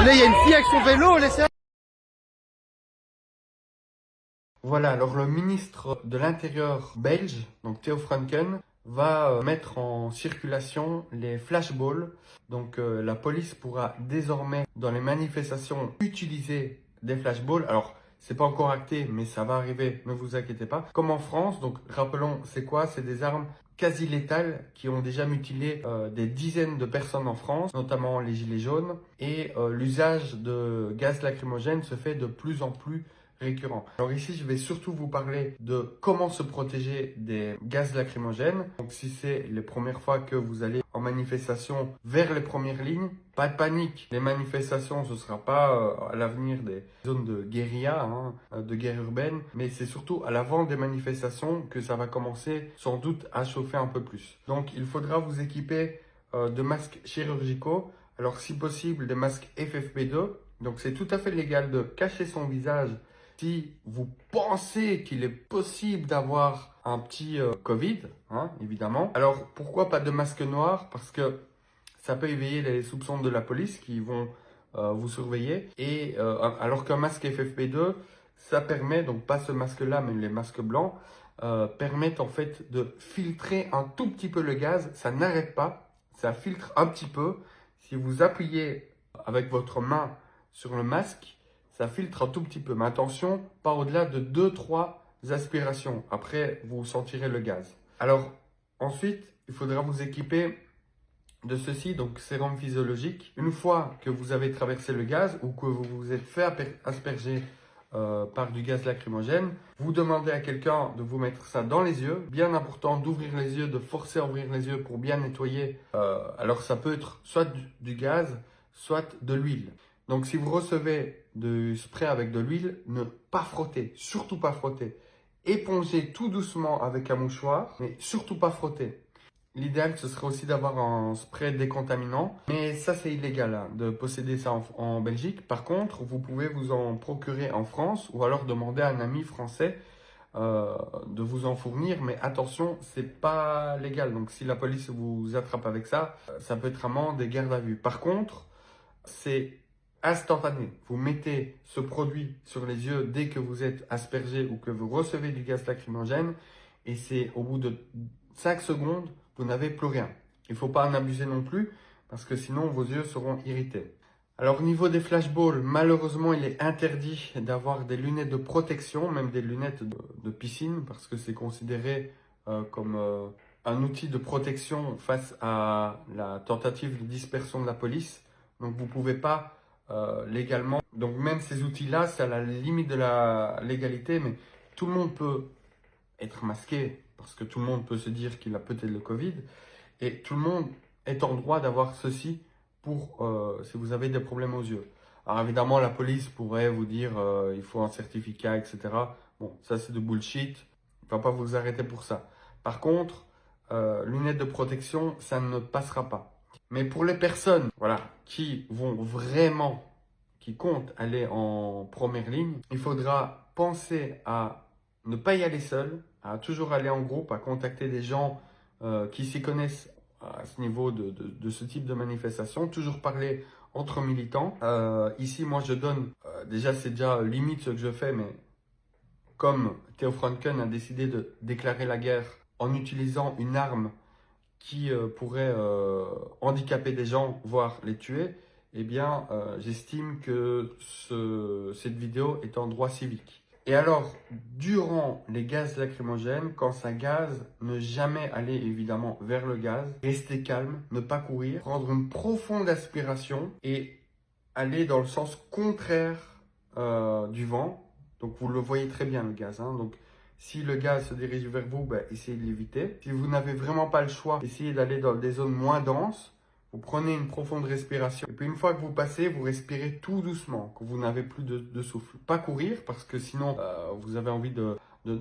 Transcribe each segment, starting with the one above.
Attendez, il y a une fille avec son vélo, laissez. Voilà, alors le ministre de l'Intérieur belge, donc Theo Franken, va mettre en circulation les flashballs. Donc la police pourra désormais, dans les manifestations, utiliser des flashballs. Alors, c'est pas encore acté, mais ça va arriver, ne vous inquiétez pas. Comme en France, donc rappelons, c'est quoi? C'est des armes quasi létales qui ont déjà mutilé des dizaines de personnes en France, notamment les gilets jaunes. Et l'usage de gaz lacrymogène se fait de plus en plus récurrent. Alors ici, je vais surtout vous parler de comment se protéger des gaz lacrymogènes. Donc si c'est les premières fois que vous allez en manifestation vers les premières lignes, pas de panique. Les manifestations, ce ne sera pas à l'avenir des zones de guérilla, de guerre urbaine, mais c'est surtout à l'avant des manifestations que ça va commencer sans doute à chauffer un peu plus. Donc il faudra vous équiper de masques chirurgicaux. Alors si possible, des masques FFP2. Donc c'est tout à fait légal de cacher son visage si vous pensez qu'il est possible d'avoir un petit Covid, évidemment. Alors, pourquoi pas de masque noir? Parce que ça peut éveiller les soupçons de la police qui vont vous surveiller. Et alors qu'un masque FFP2, ça permet, donc pas ce masque-là, mais les masques blancs, permettent en fait de filtrer un tout petit peu le gaz. Ça n'arrête pas, ça filtre un petit peu. Si vous appuyez avec votre main sur le masque, ça filtre un tout petit peu. Mais attention, pas au-delà de 2-3 aspirations. Après, vous sentirez le gaz. Alors, ensuite, il faudra vous équiper de ceci, donc sérum physiologique. Une fois que vous avez traversé le gaz ou que vous vous êtes fait asperger par du gaz lacrymogène, vous demandez à quelqu'un de vous mettre ça dans les yeux. Bien important d'ouvrir les yeux, de forcer à ouvrir les yeux pour bien nettoyer. Alors ça peut être soit du gaz, soit de l'huile. Donc si vous recevez du spray avec de l'huile, ne pas frotter, surtout pas frotter. Épongez tout doucement avec un mouchoir, mais surtout pas frotter. L'idéal, ce serait aussi d'avoir un spray décontaminant, mais ça c'est illégal de posséder ça en Belgique. Par contre, vous pouvez vous en procurer en France ou alors demander à un ami français de vous en fournir, mais attention, c'est pas légal. Donc si la police vous attrape avec ça, ça peut être amende et garde à vue. Par contre, c'est instantané. Vous mettez ce produit sur les yeux dès que vous êtes aspergé ou que vous recevez du gaz lacrymogène et c'est au bout de 5 secondes, vous n'avez plus rien. Il ne faut pas en abuser non plus parce que sinon vos yeux seront irrités. Alors au niveau des flashballs, malheureusement il est interdit d'avoir des lunettes de protection, même des lunettes de piscine parce que c'est considéré comme un outil de protection face à la tentative de dispersion de la police. Donc vous ne pouvez pas légalement. Donc même ces outils-là, c'est à la limite de la légalité, mais tout le monde peut être masqué parce que tout le monde peut se dire qu'il a peut-être le Covid et tout le monde est en droit d'avoir ceci pour si vous avez des problèmes aux yeux. Alors évidemment, la police pourrait vous dire il faut un certificat, etc. Bon, ça c'est de bullshit. Il ne va pas vous arrêter pour ça. Par contre, lunettes de protection, ça ne passera pas. Mais pour les personnes voilà, qui vont vraiment, qui comptent aller en première ligne, il faudra penser à ne pas y aller seul, à toujours aller en groupe, à contacter des gens qui s'y connaissent à ce niveau de ce type de manifestation, toujours parler entre militants. Ici, moi, je donne, déjà, c'est déjà limite ce que je fais, mais comme Theo Franken a décidé de déclarer la guerre en utilisant une arme qui pourrait handicaper des gens, voire les tuer, eh bien, j'estime que cette vidéo est en droit civique. Et alors, durant les gaz lacrymogènes, quand ça gaze, ne jamais aller évidemment vers le gaz, rester calme, ne pas courir, prendre une profonde aspiration et aller dans le sens contraire du vent. Donc vous le voyez très bien le gaz, donc si le gaz se dirige vers vous, essayez de l'éviter. Si vous n'avez vraiment pas le choix, essayez d'aller dans des zones moins denses. Vous prenez une profonde respiration. Et puis une fois que vous passez, vous respirez tout doucement, que vous n'avez plus de souffle. Pas courir, parce que sinon, vous avez envie de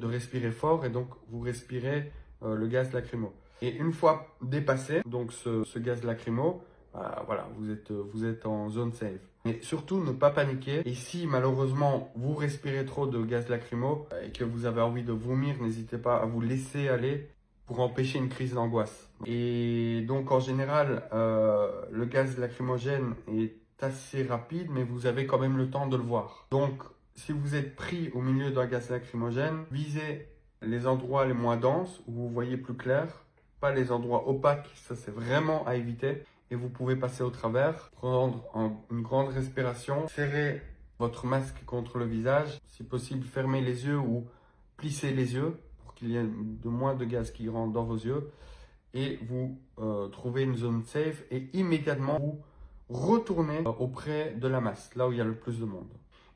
respirer fort et donc vous respirez le gaz lacrymo. Et une fois dépassé, donc ce gaz lacrymo, voilà, vous êtes en zone safe. Mais surtout, ne pas paniquer. Et si malheureusement, vous respirez trop de gaz lacrymo et que vous avez envie de vomir, n'hésitez pas à vous laisser aller pour empêcher une crise d'angoisse. Et donc, en général, le gaz lacrymogène est assez rapide, mais vous avez quand même le temps de le voir. Donc, si vous êtes pris au milieu d'un gaz lacrymogène, visez les endroits les moins denses où vous voyez plus clair, pas les endroits opaques, ça c'est vraiment à éviter. Et vous pouvez passer au travers, prendre une grande respiration, serrer votre masque contre le visage, si possible fermez les yeux ou plissez les yeux pour qu'il y ait de moins de gaz qui rentre dans vos yeux. Et vous trouvez une zone safe et immédiatement vous retournez auprès de la masse, là où il y a le plus de monde.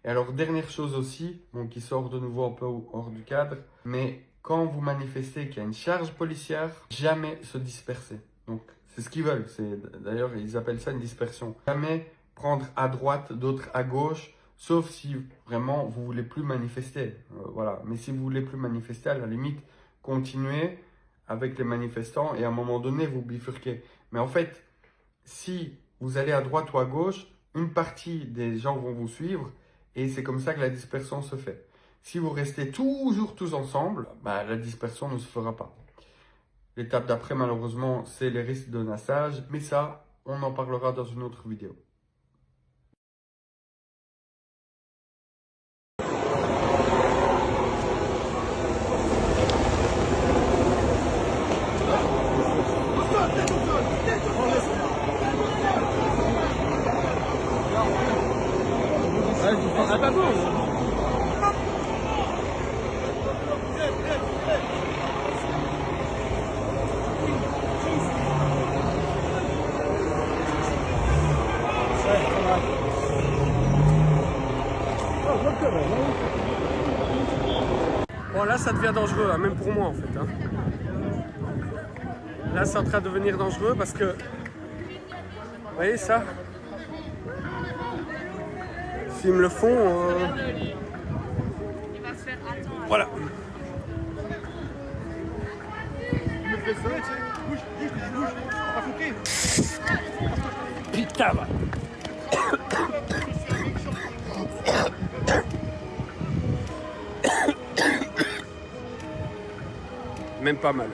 Et alors, dernière chose aussi, bon, qui sort de nouveau un peu hors du cadre, mais quand vous manifestez qu'il y a une charge policière, jamais se disperser. Donc, c'est ce qu'ils veulent. D'ailleurs, ils appellent ça une dispersion. Jamais prendre à droite, d'autres à gauche, sauf si vraiment vous voulez plus manifester. Voilà. Mais si vous voulez plus manifester, à la limite, continuez avec les manifestants et à un moment donné, vous bifurquez. Mais en fait, si vous allez à droite ou à gauche, une partie des gens vont vous suivre et c'est comme ça que la dispersion se fait. Si vous restez toujours tous ensemble, bah, la dispersion ne se fera pas. L'étape d'après, malheureusement, c'est les risques de nassage, mais ça, on en parlera dans une autre vidéo. Bon, là ça devient dangereux, hein, même pour moi en fait. Hein. Là c'est en train de devenir dangereux parce que, vous voyez ça, s'ils me le font, voilà. Putain va. Même pas mal.